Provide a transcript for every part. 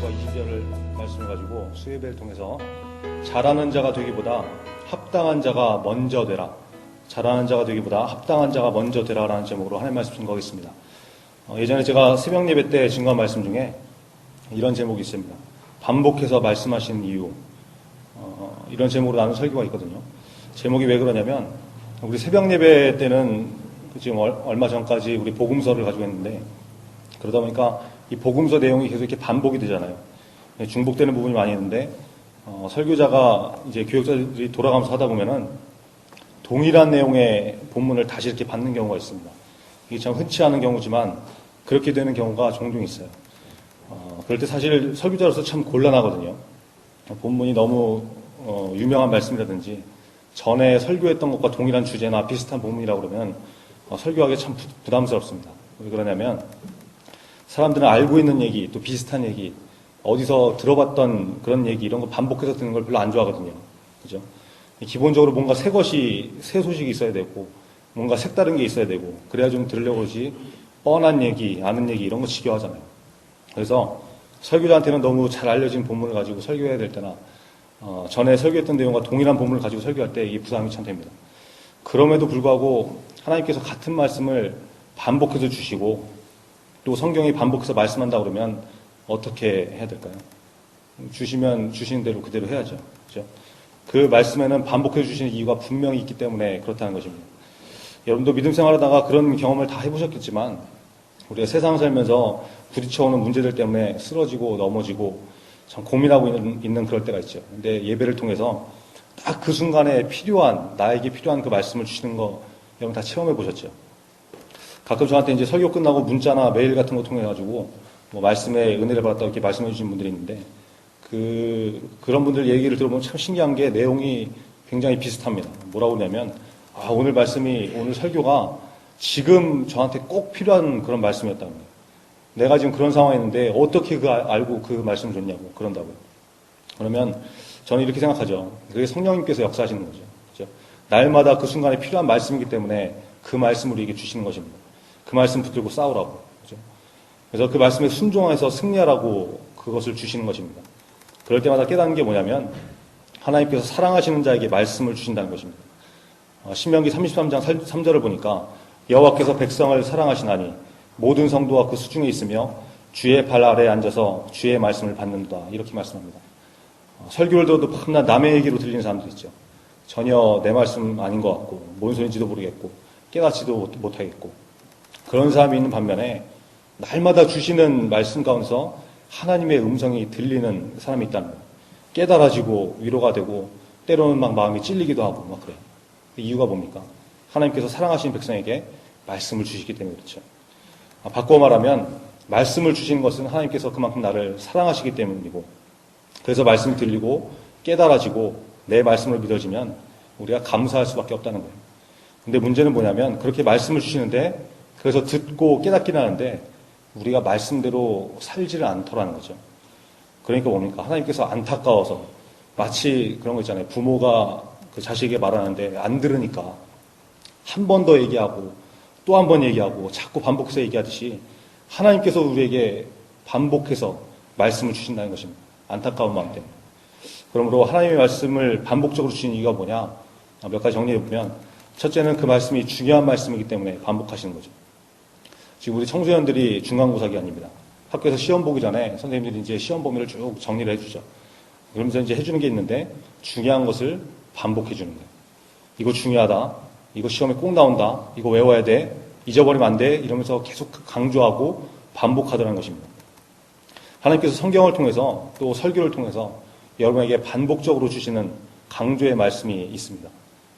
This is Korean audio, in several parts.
1절과 20절을 말씀을 가지고 수예배를 통해서 잘하는 자가 되기보다 합당한 자가 먼저 되라. 잘하는 자가 되기보다 합당한 자가 먼저 되라라는 제목으로 하나님 말씀 증거하겠습니다. 예전에 제가 새벽 예배 때 증거한 말씀 중에 이런 제목이 있습니다. 반복해서 말씀하시는 이유. 이런 제목으로 나눈 설교가 있거든요. 제목이 왜 그러냐면 우리 새벽 예배 때는 지금 얼마 전까지 우리 복음서를 가지고 있는데 그러다 보니까 이 복음서 내용이 계속 이렇게 반복이 되잖아요. 중복되는 부분이 많이 있는데 설교자가 이제 교역자들이 돌아가면서 하다 보면은 동일한 내용의 본문을 다시 이렇게 받는 경우가 있습니다. 이게 참 흔치 않은 경우지만 그렇게 되는 경우가 종종 있어요. 그럴 때 사실 설교자로서 참 곤란하거든요. 본문이 너무 유명한 말씀이라든지 전에 설교했던 것과 동일한 주제나 비슷한 본문이라고 그러면 설교하기 참 부담스럽습니다. 왜 그러냐면 사람들은 알고 있는 얘기, 또 비슷한 얘기, 어디서 들어봤던 그런 얘기 이런 거 반복해서 듣는 걸 별로 안 좋아하거든요. 그죠? 기본적으로 뭔가 새 소식이 있어야 되고 뭔가 색다른 게 있어야 되고 그래야 좀 들으려고 그러지 뻔한 얘기, 아는 얘기 이런 거 지겨워하잖아요. 그래서 설교자한테는 너무 잘 알려진 본문을 가지고 설교해야 될 때나 전에 설교했던 내용과 동일한 본문을 가지고 설교할 때 이게 부담이 참 됩니다. 그럼에도 불구하고 하나님께서 같은 말씀을 반복해서 주시고 또 성경이 반복해서 말씀한다 그러면 어떻게 해야 될까요? 주시면 주시는 대로 그대로 해야죠. 그렇죠? 그 말씀에는 반복해서 주시는 이유가 분명히 있기 때문에 그렇다는 것입니다. 여러분도 믿음 생활하다가 그런 경험을 다 해보셨겠지만 우리가 세상을 살면서 부딪혀오는 문제들 때문에 쓰러지고 넘어지고 참 고민하고 있는 그럴 때가 있죠. 근데 예배를 통해서 딱 그 순간에 나에게 필요한 그 말씀을 주시는 거 여러분 다 체험해 보셨죠? 가끔 저한테 이제 설교 끝나고 문자나 메일 같은 거 통해가지고 뭐 말씀에 은혜를 받았다고 이렇게 말씀해 주신 분들이 있는데 그런 분들 얘기를 들어보면 참 신기한 게 내용이 굉장히 비슷합니다. 뭐라고 그러냐면 오늘 설교가 지금 저한테 꼭 필요한 그런 말씀이었다는 거예요. 내가 지금 그런 상황에 있는데 어떻게 알고 그 말씀을 줬냐고 그런다고요. 그러면 저는 이렇게 생각하죠. 그게 성령님께서 역사하시는 거죠. 그렇죠? 날마다 그 순간에 필요한 말씀이기 때문에 그 말씀을 우리에게 주시는 것입니다. 그 말씀 붙들고 싸우라고. 그렇죠? 그래서 그 말씀에 순종해서 승리하라고 그것을 주시는 것입니다. 그럴 때마다 깨닫는 게 뭐냐면 하나님께서 사랑하시는 자에게 말씀을 주신다는 것입니다. 신명기 33장 3절을 보니까 여호와께서 백성을 사랑하시나니 모든 성도가 그 수중에 있으며 주의 발 아래에 앉아서 주의 말씀을 받는다. 이렇게 말씀합니다. 설교를 들어도 밤낮 남의 얘기로 들리는 사람들 있죠. 전혀 내 말씀 아닌 것 같고 뭔 소리인지도 모르겠고 깨닫지도 못하겠고 그런 사람이 있는 반면에 날마다 주시는 말씀 가운데서 하나님의 음성이 들리는 사람이 있다는 거예요. 깨달아지고 위로가 되고 때로는 막 마음이 찔리기도 하고 막 그래요. 이유가 뭡니까? 하나님께서 사랑하시는 백성에게 말씀을 주시기 때문에 그렇죠. 바꿔 말하면 말씀을 주신 것은 하나님께서 그만큼 나를 사랑하시기 때문이고 그래서 말씀이 들리고 깨달아지고 내 말씀을 믿어지면 우리가 감사할 수밖에 없다는 거예요. 근데 문제는 뭐냐면 그렇게 말씀을 주시는데 그래서 듣고 깨닫긴 하는데 우리가 말씀대로 살지를 않더라는 거죠. 그러니까 뭡니까? 하나님께서 안타까워서 마치 그런 거 있잖아요. 부모가 그 자식에게 말하는데 안 들으니까 한 번 더 얘기하고 또 한 번 얘기하고 자꾸 반복해서 얘기하듯이 하나님께서 우리에게 반복해서 말씀을 주신다는 것입니다. 안타까운 마음 때문에. 그러므로 하나님의 말씀을 반복적으로 주시는 이유가 뭐냐? 몇 가지 정리해보면 첫째는 그 말씀이 중요한 말씀이기 때문에 반복하시는 거죠. 지금 우리 청소년들이 중간고사 기간입니다. 학교에서 시험 보기 전에 선생님들이 이제 시험 범위를 쭉 정리를 해주죠. 그러면서 이제 해주는 게 있는데 중요한 것을 반복해 주는 거예요. 이거 중요하다. 이거 시험에 꼭 나온다. 이거 외워야 돼. 잊어버리면 안 돼. 이러면서 계속 강조하고 반복하더라는 것입니다. 하나님께서 성경을 통해서 또 설교를 통해서 여러분에게 반복적으로 주시는 강조의 말씀이 있습니다.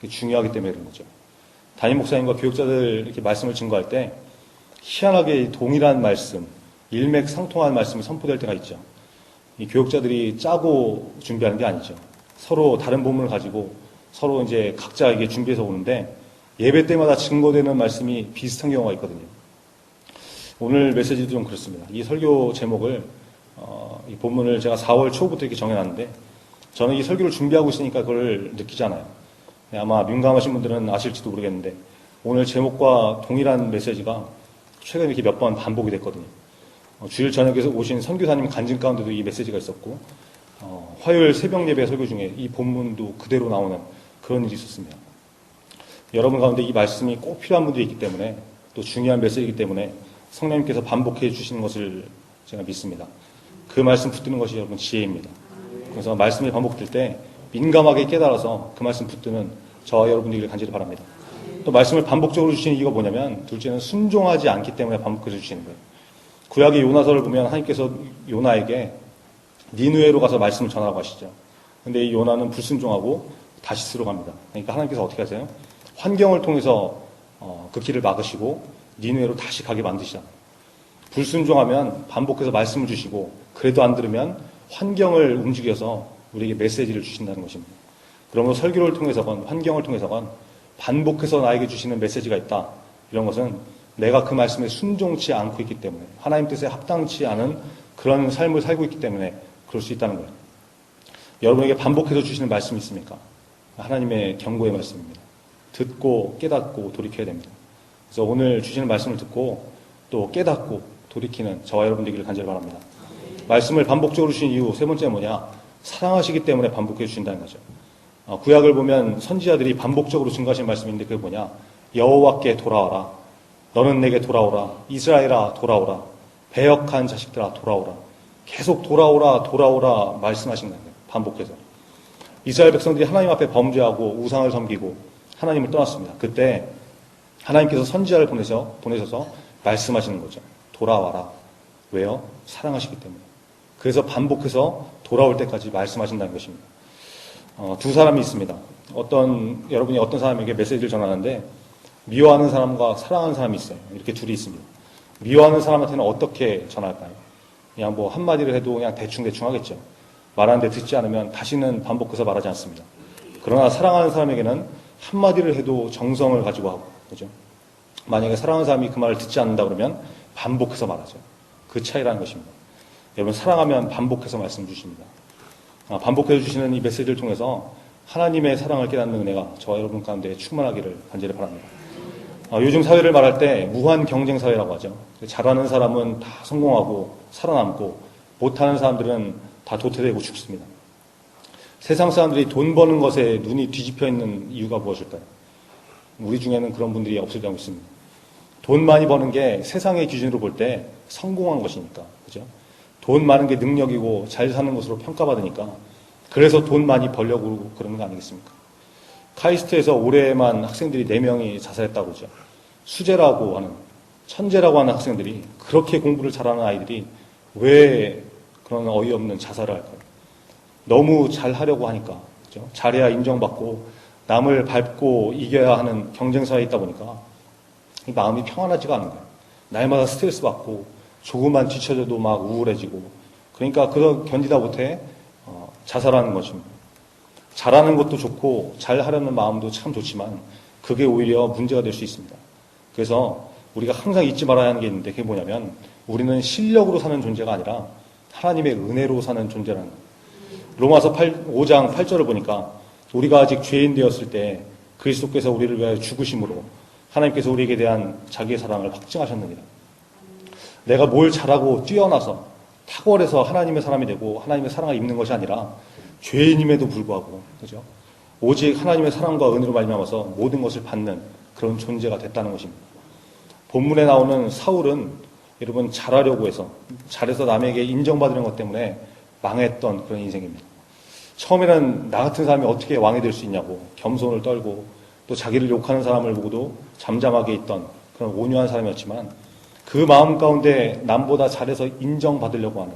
그게 중요하기 때문에 그런 거죠. 담임 목사님과 교육자들 이렇게 말씀을 증거할 때 희한하게 동일한 말씀, 일맥상통한 말씀이 선포될 때가 있죠. 이 교육자들이 짜고 준비하는 게 아니죠. 서로 다른 본문을 가지고 서로 이제 각자 이게 준비해서 오는데 예배 때마다 증거되는 말씀이 비슷한 경우가 있거든요. 오늘 메시지도 좀 그렇습니다. 이 설교 제목을 이 본문을 제가 4월 초부터 이렇게 정해놨는데 저는 이 설교를 준비하고 있으니까 그걸 느끼잖아요. 아마 민감하신 분들은 아실지도 모르겠는데 오늘 제목과 동일한 메시지가 최근에 이렇게 몇 번 반복이 됐거든요. 주일 저녁에서 오신 선교사님 간증 가운데도 이 메시지가 있었고, 화요일 새벽 예배 설교 중에 이 본문도 그대로 나오는 그런 일이 있었습니다. 여러분 가운데 이 말씀이 꼭 필요한 분들이 있기 때문에, 또 중요한 메시지이기 때문에 성령님께서 반복해 주시는 것을 제가 믿습니다. 그 말씀 붙드는 것이 여러분 지혜입니다. 그래서 말씀이 반복될 때 민감하게 깨달아서 그 말씀 붙드는 저와 여러분들이 간절히 바랍니다. 또 말씀을 반복적으로 주시는 이유가 뭐냐면, 둘째는 순종하지 않기 때문에 반복해서 주시는 거예요. 구약의 요나서를 보면 하나님께서 요나에게 니느웨로 가서 말씀을 전하라고 하시죠. 근데 이 요나는 불순종하고 다시스로 갑니다. 그러니까 하나님께서 어떻게 하세요? 환경을 통해서 그 길을 막으시고 니느웨로 다시 가게 만드시잖아요. 불순종하면 반복해서 말씀을 주시고, 그래도 안 들으면 환경을 움직여서 우리에게 메시지를 주신다는 것입니다. 그러므로 설교를 통해서건 환경을 통해서건 반복해서 나에게 주시는 메시지가 있다. 이런 것은 내가 그 말씀에 순종치 않고 있기 때문에, 하나님 뜻에 합당치 않은 그런 삶을 살고 있기 때문에 그럴 수 있다는 거예요. 여러분에게 반복해서 주시는 말씀이 있습니까? 하나님의 경고의 말씀입니다. 듣고 깨닫고 돌이켜야 됩니다. 그래서 오늘 주시는 말씀을 듣고 또 깨닫고 돌이키는 저와 여러분 되기를 간절히 바랍니다. 말씀을 반복적으로 주신 이유 세 번째는 뭐냐? 사랑하시기 때문에 반복해 주신다는 거죠. 구약을 보면 선지자들이 반복적으로 증거하신 말씀인데 그게 뭐냐? 여호와께 돌아와라. 너는 내게 돌아오라. 이스라엘아 돌아오라. 배역한 자식들아 돌아오라. 계속 돌아오라 돌아오라 말씀하신 거예요. 반복해서. 이스라엘 백성들이 하나님 앞에 범죄하고 우상을 섬기고 하나님을 떠났습니다. 그때 하나님께서 선지자를 보내셔서 말씀하시는 거죠. 돌아와라. 왜요? 사랑하시기 때문에. 그래서 반복해서 돌아올 때까지 말씀하신다는 것입니다. 두 사람이 있습니다. 여러분이 어떤 사람에게 메시지를 전하는데 미워하는 사람과 사랑하는 사람이 있어요. 이렇게 둘이 있습니다. 미워하는 사람한테는 어떻게 전할까요? 그냥 뭐 한마디를 해도 그냥 대충 하겠죠. 말하는데 듣지 않으면 다시는 반복해서 말하지 않습니다. 그러나 사랑하는 사람에게는 한마디를 해도 정성을 가지고 하고, 그죠? 만약에 사랑하는 사람이 그 말을 듣지 않는다 그러면 반복해서 말하죠. 그 차이라는 것입니다. 여러분, 사랑하면 반복해서 말씀 주십니다. 반복해서 주시는 이 메시지를 통해서 하나님의 사랑을 깨닫는 은혜가 저와 여러분 가운데 충만하기를 간절히 바랍니다. 요즘 사회를 말할 때 무한 경쟁 사회라고 하죠. 잘하는 사람은 다 성공하고 살아남고 못하는 사람들은 다 도태되고 죽습니다. 세상 사람들이 돈 버는 것에 눈이 뒤집혀 있는 이유가 무엇일까요? 우리 중에는 그런 분들이 없으리라고 믿습니다. 돈 많이 버는 게 세상의 기준으로 볼 때 성공한 것이니까, 그죠? 돈 많은 게 능력이고 잘 사는 것으로 평가받으니까, 그래서 돈 많이 벌려고 그러는 거 아니겠습니까? 카이스트에서 올해만 학생들이 4명이 자살했다고 그러죠. 수재라고 하는, 천재라고 하는 학생들이, 그렇게 공부를 잘하는 아이들이 왜 그런 어이없는 자살을 할까요? 너무 잘하려고 하니까, 그죠? 잘해야 인정받고 남을 밟고 이겨야 하는 경쟁사에 있다 보니까 이 마음이 평안하지가 않은 거예요. 날마다 스트레스 받고 조금만 뒤처져도 막 우울해지고, 그러니까 그거 견디다 못해 자살하는 것입니다. 잘하는 것도 좋고 잘하려는 마음도 참 좋지만 그게 오히려 문제가 될 수 있습니다. 그래서 우리가 항상 잊지 말아야 하는 게 있는데, 그게 뭐냐면 우리는 실력으로 사는 존재가 아니라 하나님의 은혜로 사는 존재라는 거예요. 로마서 5장 8절을 보니까 우리가 아직 죄인 되었을 때 그리스도께서 우리를 위하여 죽으심으로 하나님께서 우리에게 대한 자기의 사랑을 확증하셨느니라. 내가 뭘 잘하고 뛰어나서 탁월해서 하나님의 사람이 되고 하나님의 사랑을 입는 것이 아니라 죄인임에도 불구하고, 그죠? 오직 하나님의 사랑과 은혜로 말미암아서 모든 것을 받는 그런 존재가 됐다는 것입니다. 본문에 나오는 사울은 여러분 잘하려고 해서, 잘해서 남에게 인정받는 것 때문에 망했던 그런 인생입니다. 처음에는 나 같은 사람이 어떻게 왕이 될 수 있냐고 겸손을 떨고 또 자기를 욕하는 사람을 보고도 잠잠하게 있던 그런 온유한 사람이었지만, 그 마음 가운데 남보다 잘해서 인정받으려고 하는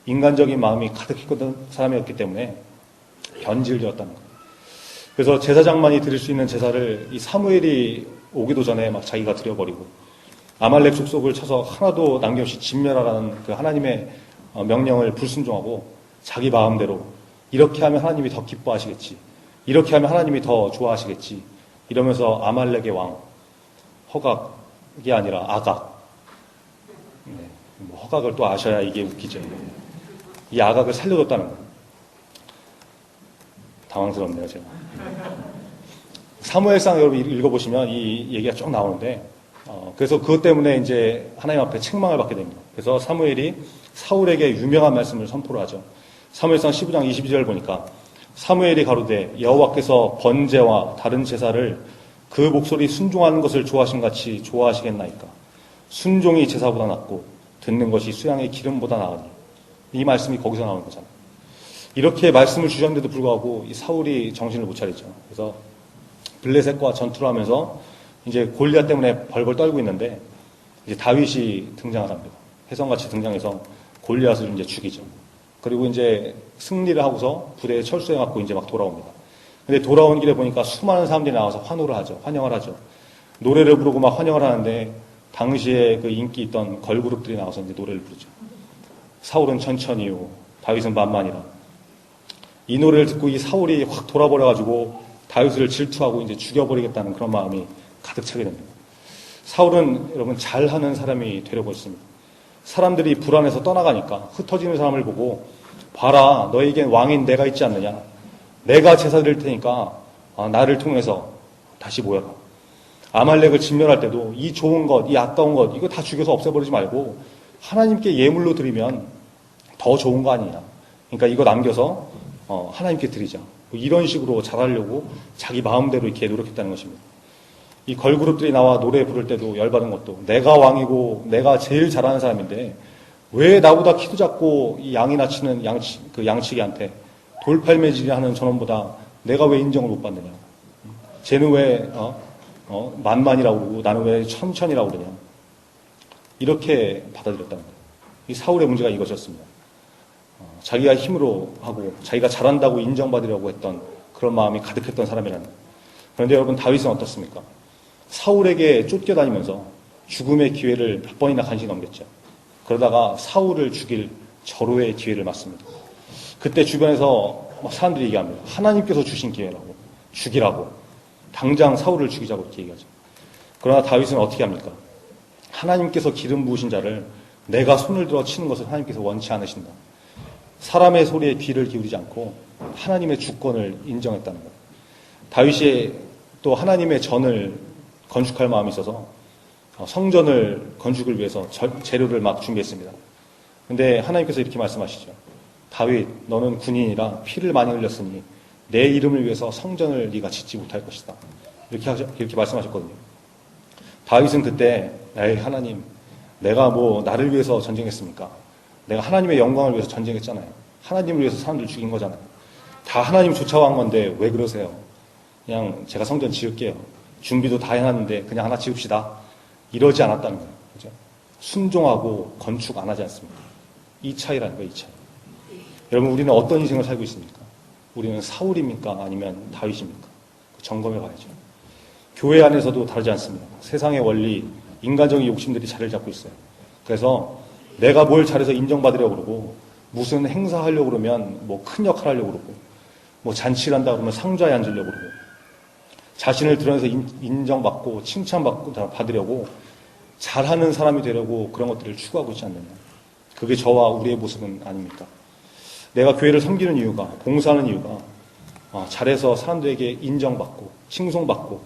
인간적인 마음이 가득했던 사람이었기 때문에 변질되었다는 거예요. 그래서 제사장만이 드릴 수 있는 제사를 이 사무엘이 오기도 전에 막 자기가 드려버리고, 아말렉 족속을 쳐서 하나도 남김없이 진멸하라는 그 하나님의 명령을 불순종하고 자기 마음대로 이렇게 하면 하나님이 더 기뻐하시겠지, 이렇게 하면 하나님이 더 좋아하시겠지 이러면서 아말렉의 왕 허각이 아니라 아각, 허각을 또 아셔야 이게 웃기죠. 이 아각을 살려줬다는 거예요. 당황스럽네요, 제가. 사무엘상 여러분 읽어보시면 이 얘기가 쭉 나오는데, 그래서 그것 때문에 이제 하나님 앞에 책망을 받게 됩니다. 그래서 사무엘이 사울에게 유명한 말씀을 선포를 하죠. 사무엘상 15장 22절 보니까 사무엘이 가로되 여호와께서 번제와 다른 제사를 그 목소리 순종하는 것을 좋아하신 같이 좋아하시겠나이까. 순종이 제사보다 낫고 듣는 것이 수양의 기름보다 나으니. 이 말씀이 거기서 나오는 거잖아요. 이렇게 말씀을 주셨는데도 불구하고 이 사울이 정신을 못 차리죠. 그래서 블레셋과 전투를 하면서 이제 골리앗 때문에 벌벌 떨고 있는데 이제 다윗이 등장을 합니다. 혜성같이 등장해서 골리앗을 이제 죽이죠. 그리고 이제 승리를 하고서 부대에 철수해 갖고 이제 막 돌아옵니다. 근데 돌아온 길에 보니까 수많은 사람들이 나와서 환호를 하죠. 환영을 하죠. 노래를 부르고 막 환영을 하는데 당시에 그 인기 있던 걸그룹들이 나와서 이제 노래를 부르죠. 사울은 천천히요, 다윗은 만만이라. 이 노래를 듣고 이 사울이 확 돌아버려가지고 다윗을 질투하고 이제 죽여버리겠다는 그런 마음이 가득 차게 됩니다. 사울은 여러분 잘하는 사람이 되려고 했습니다. 사람들이 불안해서 떠나가니까 흩어지는 사람을 보고 봐라, 너에겐 왕인 내가 있지 않느냐. 내가 제사 드릴 테니까 나를 통해서 다시 모여라. 아말렉을 진멸할 때도 이 좋은 것, 이 아까운 것 이거 다 죽여서 없애버리지 말고 하나님께 예물로 드리면 더 좋은 거 아니냐. 그러니까 이거 남겨서 하나님께 드리자. 이런 식으로 잘하려고 자기 마음대로 이렇게 노력했다는 것입니다. 이 걸그룹들이 나와 노래 부를 때도 열받은 것도 내가 왕이고 내가 제일 잘하는 사람인데 왜 나보다 키도 작고 이 양이나 치는 양치기한테 돌팔매질이 하는 저놈보다 내가 왜 인정을 못 받느냐. 쟤는 왜 만만이라고 그러고 나는 왜 천천이라고 그러냐. 이렇게 받아들였다는 거예요. 이 사울의 문제가 이것이었습니다. 자기가 힘으로 하고 자기가 잘한다고 인정받으려고 했던 그런 마음이 가득했던 사람이라는 거예요. 그런데 여러분 다윗은 어떻습니까? 사울에게 쫓겨다니면서 죽음의 기회를 몇 번이나 간신히 넘겼죠. 그러다가 사울을 죽일 절호의 기회를 맞습니다. 그때 주변에서 사람들이 얘기합니다. 하나님께서 주신 기회라고, 죽이라고, 당장 사울을 죽이자고 이렇게 얘기하죠. 그러나 다윗은 어떻게 합니까? 하나님께서 기름 부으신 자를 내가 손을 들어 치는 것을 하나님께서 원치 않으신다. 사람의 소리에 귀를 기울이지 않고 하나님의 주권을 인정했다는 거예요. 다윗이 또 하나님의 전을 건축할 마음이 있어서 성전을 건축을 위해서 재료를 막 준비했습니다. 근데 하나님께서 이렇게 말씀하시죠. 다윗, 너는 군인이라 피를 많이 흘렸으니 내 이름을 위해서 성전을 네가 짓지 못할 것이다. 이렇게 말씀하셨거든요. 다윗은 그때 에이 하나님, 내가 뭐 나를 위해서 전쟁했습니까? 내가 하나님의 영광을 위해서 전쟁했잖아요. 하나님을 위해서 사람들 죽인 거잖아요. 다 하나님 쫓아간 건데 왜 그러세요? 그냥 제가 성전 지을게요. 준비도 다 해놨는데 그냥 하나 지읍시다. 이러지 않았다는 거예요. 그죠? 순종하고 건축 안 하지 않습니까? 이 차이라는 거예요, 이 차이. 여러분, 우리는 어떤 인생을 살고 있습니까? 우리는 사울입니까? 아니면 다윗입니까? 점검해 봐야죠. 교회 안에서도 다르지 않습니다. 세상의 원리, 인간적인 욕심들이 자리를 잡고 있어요. 그래서 내가 뭘 잘해서 인정받으려고 그러고, 무슨 행사하려고 그러면 뭐 큰 역할 하려고 그러고, 뭐 잔치를 한다 그러면 상자에 앉으려고 그러고, 자신을 드러내서 인정받고 칭찬받고 받으려고 잘하는 사람이 되려고 그런 것들을 추구하고 있지 않느냐. 그게 저와 우리의 모습은 아닙니까? 내가 교회를 섬기는 이유가, 봉사하는 이유가 잘해서 사람들에게 인정받고 칭송받고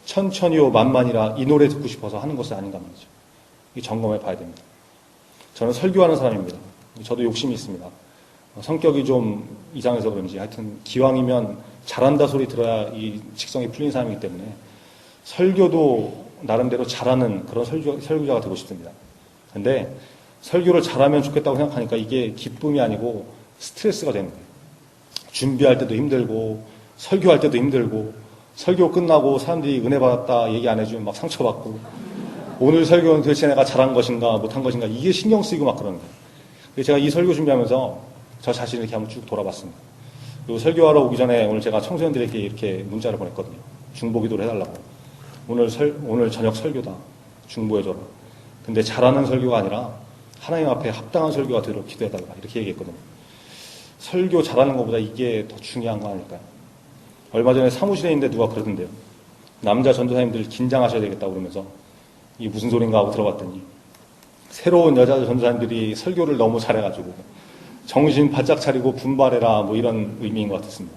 천천히요 만만이라 이 노래 듣고 싶어서 하는 것은 아닌가 말이죠. 이 점검해 봐야 됩니다. 저는 설교하는 사람입니다. 저도 욕심이 있습니다. 성격이 좀 이상해서 그런지 하여튼 기왕이면 잘한다 소리 들어야 이 직성이 풀린 사람이기 때문에 설교도 나름대로 잘하는 그런 설교자가 되고 싶습니다. 근데 설교를 잘하면 좋겠다고 생각하니까 이게 기쁨이 아니고 스트레스가 되는 거예요. 준비할 때도 힘들고 설교할 때도 힘들고 설교 끝나고 사람들이 은혜 받았다 얘기 안 해주면 막 상처받고 오늘 설교는 도대체 내가 잘한 것인가 못한 것인가 이게 신경 쓰이고 막 그러는 거예요. 그래서 제가 이 설교 준비하면서 저 자신을 이렇게 한번 쭉 돌아봤습니다. 그리고 설교하러 오기 전에 오늘 제가 청소년들에게 이렇게 문자를 보냈거든요. 중보기도를 해달라고. 오늘 저녁 설교다. 중보해줘라. 근데 잘하는 설교가 아니라 하나님 앞에 합당한 설교가 되도록 기도해달라. 이렇게 얘기했거든요. 설교 잘하는 것보다 이게 더 중요한 거 아닐까요? 얼마 전에 사무실에 있는데 누가 그러던데요. 남자 전도사님들 긴장하셔야 되겠다고 그러면서 이게 무슨 소린가 하고 들어봤더니 새로운 여자 전도사님들이 설교를 너무 잘해가지고 정신 바짝 차리고 분발해라 뭐 이런 의미인 것 같았습니다.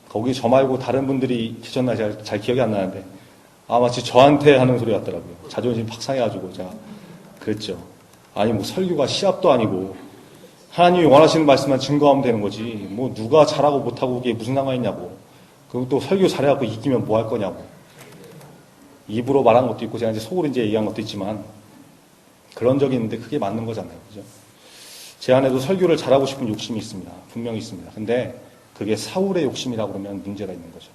거기 저 말고 다른 분들이 계셨나 잘 기억이 안 나는데 마치 저한테 하는 소리 같더라고요. 자존심 팍 상해가지고 제가 그랬죠. 아니 뭐 설교가 시합도 아니고 하나님이 원하시는 말씀만 증거하면 되는 거지. 뭐 누가 잘하고 못하고 그게 무슨 상관이 있냐고. 그리고 또 설교 잘해갖고 이기면 뭐 할 거냐고. 입으로 말한 것도 있고 제가 이제 속으로 이제 얘기한 것도 있지만 그런 적이 있는데 그게 맞는 거잖아요. 그죠? 제 안에도 설교를 잘하고 싶은 욕심이 있습니다. 분명히 있습니다. 근데 그게 사울의 욕심이라고 그러면 문제가 있는 거죠.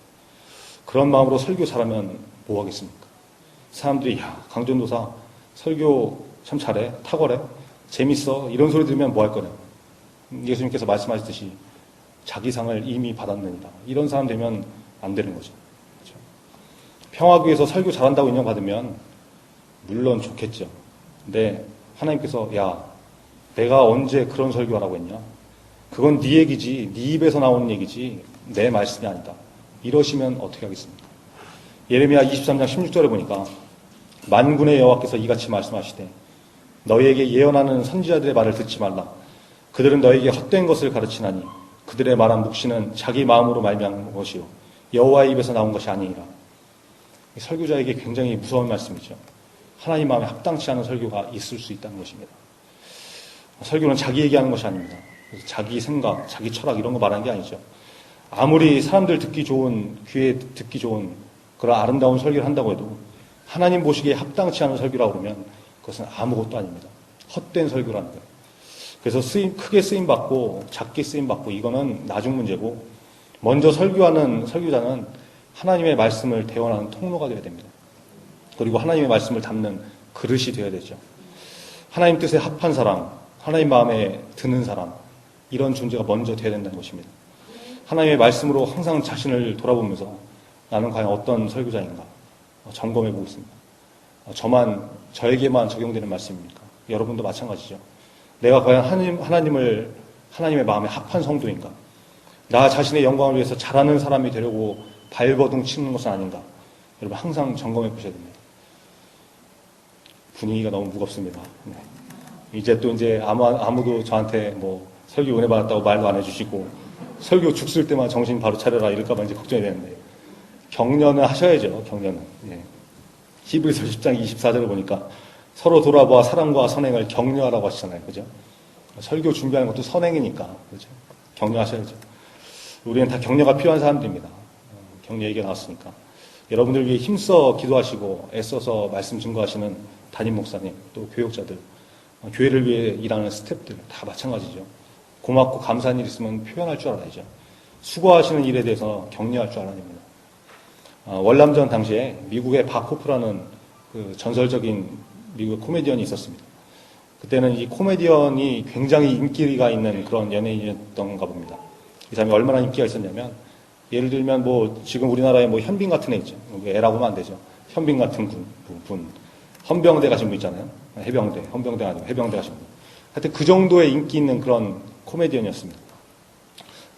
그런 마음으로 설교 잘하면 뭐 하겠습니까? 사람들이 야 강전도사 설교 참 잘해, 탁월해, 재밌어 이런 소리 들으면 뭐 할 거냐. 예수님께서 말씀하셨듯이 자기 상을 이미 받았느니라. 이런 사람 되면 안 되는 거죠. 그렇죠? 평화교회에서 설교 잘한다고 인정받으면 물론 좋겠죠. 근데 하나님께서 야 내가 언제 그런 설교하라고 했냐. 그건 네 얘기지, 네 입에서 나오는 얘기지 내 말씀이 아니다. 이러시면 어떻게 하겠습니까? 예레미야 23장 16절에 보니까 만군의 여호와께서 이같이 말씀하시되 너희에게 예언하는 선지자들의 말을 듣지 말라. 그들은 너희에게 헛된 것을 가르치나니 그들의 말한 묵시는 자기 마음으로 말미암은 것이요 여호와의 입에서 나온 것이 아니니라. 설교자에게 굉장히 무서운 말씀이죠. 하나님 마음에 합당치 않은 설교가 있을 수 있다는 것입니다. 설교는 자기 얘기하는 것이 아닙니다. 자기 생각, 자기 철학 이런 거 말하는 게 아니죠. 아무리 사람들 듣기 좋은, 귀에 듣기 좋은 그런 아름다운 설교를 한다고 해도 하나님 보시기에 합당치 않은 설교라고 그러면 그것은 아무것도 아닙니다. 헛된 설교라는 거예요. 그래서 크게 쓰임받고 작게 쓰임받고 이거는 나중 문제고 먼저 설교하는 설교자는 하나님의 말씀을 대원하는 통로가 되어야 됩니다. 그리고 하나님의 말씀을 담는 그릇이 되어야 되죠. 하나님 뜻에 합한 사람, 하나님 마음에 드는 사람 이런 존재가 먼저 되어야 된다는 것입니다. 하나님의 말씀으로 항상 자신을 돌아보면서 나는 과연 어떤 설교자인가 점검해 보고 있습니다. 저에게만 적용되는 말씀입니까? 여러분도 마찬가지죠. 내가 과연 하나님의 마음에 합한 성도인가? 나 자신의 영광을 위해서 잘하는 사람이 되려고 발버둥 치는 것은 아닌가? 여러분 항상 점검해 보셔야 됩니다. 분위기가 너무 무겁습니다. 네. 이제 아무도 저한테 뭐 설교 은혜 받았다고 말도 안 해주시고 설교 죽 쓸 때만 정신 바로 차려라 이럴까봐 이제 걱정이 되는데 격려는 하셔야죠. 격려는. 예. 히브리서 10장 24절을 보니까 서로 돌아보아 사랑과 선행을 격려하라고 하시잖아요. 그죠? 설교 준비하는 것도 선행이니까. 그죠? 격려하셔야죠. 우리는 다 격려가 필요한 사람들입니다. 격려 얘기가 나왔으니까. 여러분들 위해 힘써 기도하시고 애써서 말씀 증거하시는 담임 목사님, 또 교육자들, 교회를 위해 일하는 스태프들 다 마찬가지죠. 고맙고 감사한 일 있으면 표현할 줄 알아야죠. 수고하시는 일에 대해서 격려할 줄 알아야 됩니다. 월남전 당시에 미국의 바코프라는 그 전설적인 미국 코미디언이 있었습니다. 그때는 이 코미디언이 굉장히 인기가 있는 그런 연예인이었던가 봅니다. 이 사람이 얼마나 인기가 있었냐면 예를 들면 뭐 지금 우리나라에 뭐 현빈 같은 애 있죠. 애라고 하면 안 되죠. 현빈 같은 분. 헌병대 가신 분 있잖아요. 해병대. 헌병대 아니고 해병대 가신 분. 하여튼 그 정도의 인기 있는 그런 코미디언이었습니다.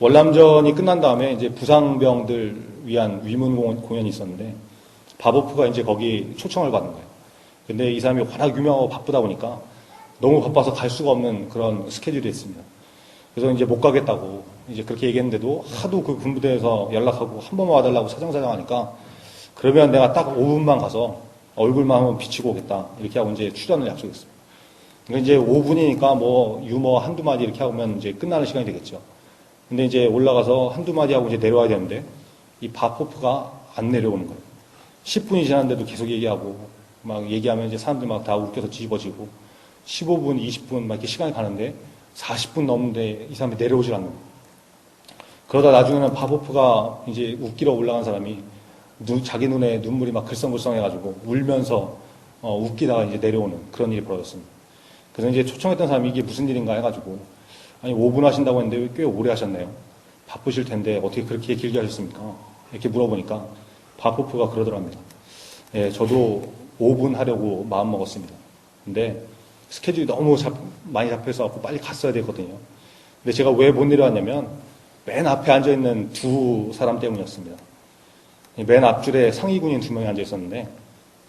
월남전이 끝난 다음에 이제 부상병들 위한 위문 공연이 있었는데 바보프가 이제 거기 초청을 받은 거예요. 근데 이 사람이 워낙 유명하고 바쁘다 보니까 너무 바빠서 갈 수가 없는 그런 스케줄이 있습니다. 그래서 이제 못 가겠다고 이제 그렇게 얘기했는데도 하도 그 군부대에서 연락하고 한 번만 와달라고 사정사정 하니까 그러면 내가 딱 5분만 가서 얼굴만 한번 비치고 오겠다. 이렇게 하고 이제 출연을 약속했어요. 그러니까 이제 5분이니까 뭐 유머 한두 마디 이렇게 하면 이제 끝나는 시간이 되겠죠. 근데 이제 올라가서 한두 마디 하고 이제 내려와야 되는데 이 바포프가 안 내려오는 거예요. 10분이 지났는데도 계속 얘기하고 막 얘기하면 이제 사람들 막 다 웃겨서 뒤집어지고 15분, 20분 막 이렇게 시간이 가는데 40분 넘는데 이 사람이 내려오질 않는 거예요. 그러다 나중에는 바포프가 이제 웃기러 올라간 사람이 자기 눈에 눈물이 막 글썽글썽해가지고 울면서 웃기다가 이제 내려오는 그런 일이 벌어졌습니다. 그래서 이제 초청했던 사람이 이게 무슨 일인가 해가지고 아니 5분 하신다고 했는데 왜 꽤 오래 하셨네요. 바쁘실 텐데 어떻게 그렇게 길게 하셨습니까? 이렇게 물어보니까 바포프가 그러더랍니다. 예, 저도 5분 하려고 마음 먹었습니다. 근데 스케줄이 너무 많이 잡혀서 빨리 갔어야 되거든요. 근데 제가 왜 못 내려왔냐면 맨 앞에 앉아있는 두 사람 때문이었습니다. 맨 앞줄에 상위군인 2명이 앉아있었는데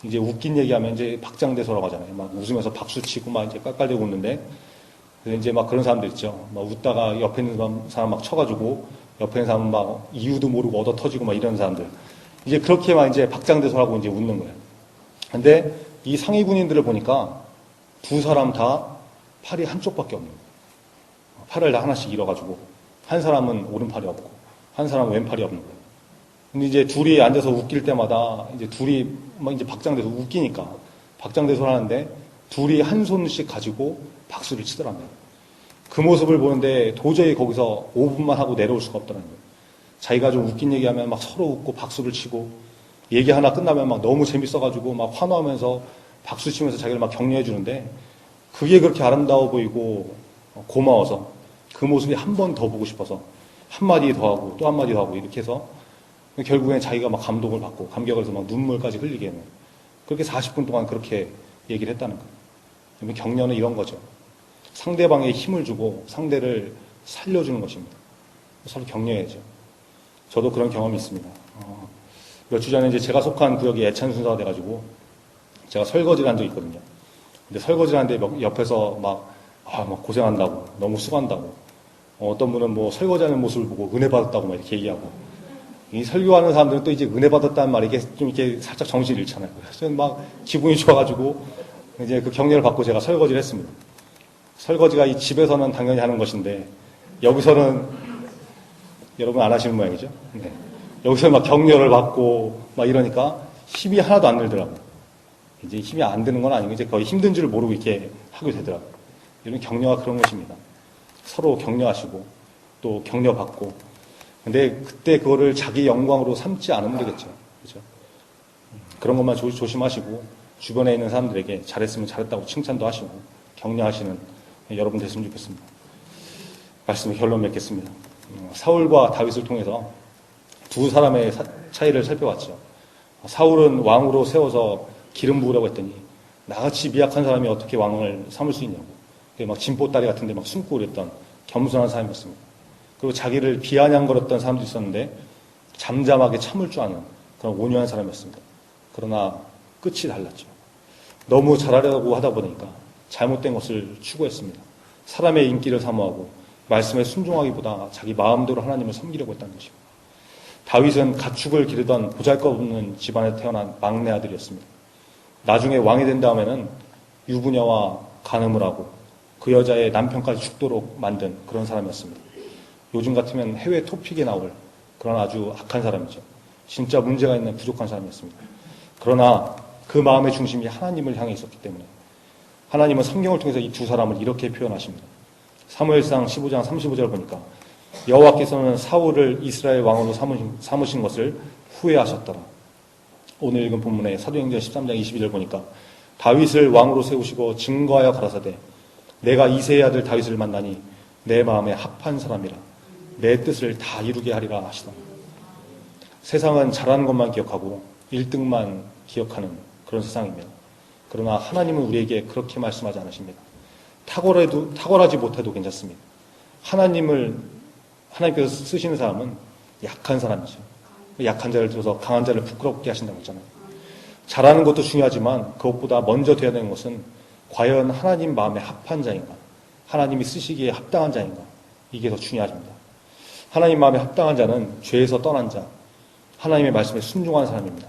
이제 웃긴 얘기하면 이제 박장대소라고 하잖아요. 막 웃으면서 박수치고 막 이제 깔깔대고 웃는데 이제 막 그런 사람들 있죠. 막 웃다가 옆에 있는 사람 막 쳐가지고 옆에 있는 사람 막 이유도 모르고 얻어 터지고 막 이런 사람들. 이제 그렇게만 이제 박장대소하고 이제 웃는 거예요. 근데 이 상위 군인들을 보니까 두 사람 다 팔이 한쪽밖에 없는 거예요. 팔을 다 하나씩 잃어가지고 한 사람은 오른팔이 없고 한 사람은 왼팔이 없는 거예요. 근데 이제 둘이 앉아서 웃길 때마다 이제 둘이 막 이제 박장대소 웃기니까 박장대소를 하는데 둘이 한 손씩 가지고 박수를 치더랍니다. 그 모습을 보는데 도저히 거기서 5분만 하고 내려올 수가 없더라는 거예요. 자기가 좀 웃긴 얘기하면 막 서로 웃고 박수를 치고 얘기 하나 끝나면 막 너무 재밌어가지고 막 환호하면서 박수 치면서 자기를 막 격려해 주는데 그게 그렇게 아름다워 보이고 고마워서 그 모습이 한 번 더 보고 싶어서 한마디 더 하고 또 한마디 더 하고 이렇게 해서 결국엔 자기가 막 감동을 받고 감격을 해서 막 눈물까지 흘리게 하는 그렇게 40분 동안 그렇게 얘기를 했다는 거예요. 격려는 이런 거죠. 상대방에 힘을 주고 상대를 살려주는 것입니다. 서로 격려해야죠. 저도 그런 경험이 있습니다. 몇 주 전에 이제 제가 속한 구역이 애찬 순사가 돼가지고 제가 설거지를 한 적이 있거든요. 근데 설거지를 하는데 옆에서 막 고생한다고, 너무 수고한다고, 어떤 분은 뭐 설거지하는 모습을 보고 은혜 받았다고 막 이렇게 얘기하고, 이 설교하는 사람들은 또 이제 은혜 받았다는 말이 이게 좀 이렇게 살짝 정신을 잃잖아요. 그래서 막 기분이 좋아가지고 이제 그 격려를 받고 제가 설거지를 했습니다. 설거지가 이 집에서는 당연히 하는 것인데 여기서는 여러분 안 하시는 모양이죠. 네. 여기서 막 격려를 받고 막 이러니까 힘이 하나도 안 들더라고요. 이제 힘이 안 드는 건 아니고 이제 거의 힘든 줄을 모르고 이렇게 하게 되더라고요. 이런 격려가 그런 것입니다. 서로 격려하시고 또 격려받고. 근데 그때 그거를 자기 영광으로 삼지 않으면 되겠죠. 그렇죠? 그런 것만 조심하시고 주변에 있는 사람들에게 잘했으면 잘했다고 칭찬도 하시고 격려하시는 여러분 됐으면 좋겠습니다. 말씀의 결론 맺겠습니다. 사울과 다윗을 통해서 두 사람의 차이를 살펴봤죠. 사울은 왕으로 세워서 기름 부으라고 했더니 나같이 미약한 사람이 어떻게 왕을 삼을 수 있냐고. 막 진보다리 같은데 막 숨고 그랬던 겸손한 사람이었습니다. 그리고 자기를 비아냥거렸던 사람도 있었는데 잠잠하게 참을 줄 아는 그런 온유한 사람이었습니다. 그러나 끝이 달랐죠. 너무 잘하려고 하다 보니까 잘못된 것을 추구했습니다. 사람의 인기를 사모하고 말씀에 순종하기보다 자기 마음대로 하나님을 섬기려고 했다는 것입니다. 다윗은 가축을 기르던 보잘것없는 집안에 태어난 막내 아들이었습니다. 나중에 왕이 된 다음에는 유부녀와 간음을 하고 그 여자의 남편까지 죽도록 만든 그런 사람이었습니다. 요즘 같으면 해외 토픽에 나올 그런 아주 악한 사람이죠. 진짜 문제가 있는 부족한 사람이었습니다. 그러나 그 마음의 중심이 하나님을 향해 있었기 때문에 하나님은 성경을 통해서 이 두 사람을 이렇게 표현하십니다. 사무엘상 15장 35절 보니까 여호와께서는 사울을 이스라엘 왕으로 삼으신 것을 후회하셨더라. 오늘 읽은 본문의 사도행전 13장 22절 보니까 다윗을 왕으로 세우시고 증거하여 가라사대 내가 이새의 아들 다윗을 만나니 내 마음에 합한 사람이라 내 뜻을 다 이루게 하리라 하시더라. 세상은 잘하는 것만 기억하고 1등만 기억하는 그런 세상입니다. 그러나 하나님은 우리에게 그렇게 말씀하지 않으십니다. 탁월하지 못해도 괜찮습니다. 하나님께서 쓰시는 사람은 약한 사람이죠. 약한 자를 들어서 강한 자를 부끄럽게 하신다고 했잖아요. 잘하는 것도 중요하지만 그것보다 먼저 되어야 되는 것은 과연 하나님 마음에 합한 자인가? 하나님이 쓰시기에 합당한 자인가? 이게 더 중요합니다. 하나님 마음에 합당한 자는 죄에서 떠난 자, 하나님의 말씀에 순종한 사람입니다.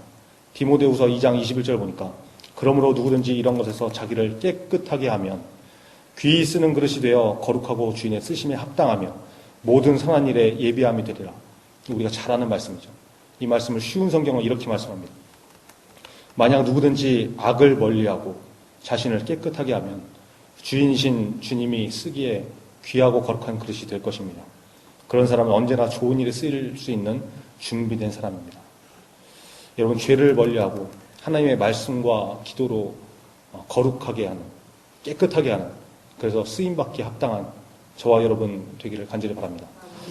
디모데후서 2장 21절 보니까 그러므로 누구든지 이런 것에서 자기를 깨끗하게 하면 귀히 쓰는 그릇이 되어 거룩하고 주인의 쓰심에 합당하며 모든 선한 일에 예비함이 되리라. 우리가 잘 아는 말씀이죠. 이 말씀을 쉬운 성경은 이렇게 말씀합니다. 만약 누구든지 악을 멀리하고 자신을 깨끗하게 하면 주인이신 주님이 쓰기에 귀하고 거룩한 그릇이 될 것입니다. 그런 사람은 언제나 좋은 일에 쓰일 수 있는 준비된 사람입니다. 여러분, 죄를 멀리하고 하나님의 말씀과 기도로 거룩하게 하는, 깨끗하게 하는, 그래서 쓰임받기에 합당한 저와 여러분 되기를 간절히 바랍니다.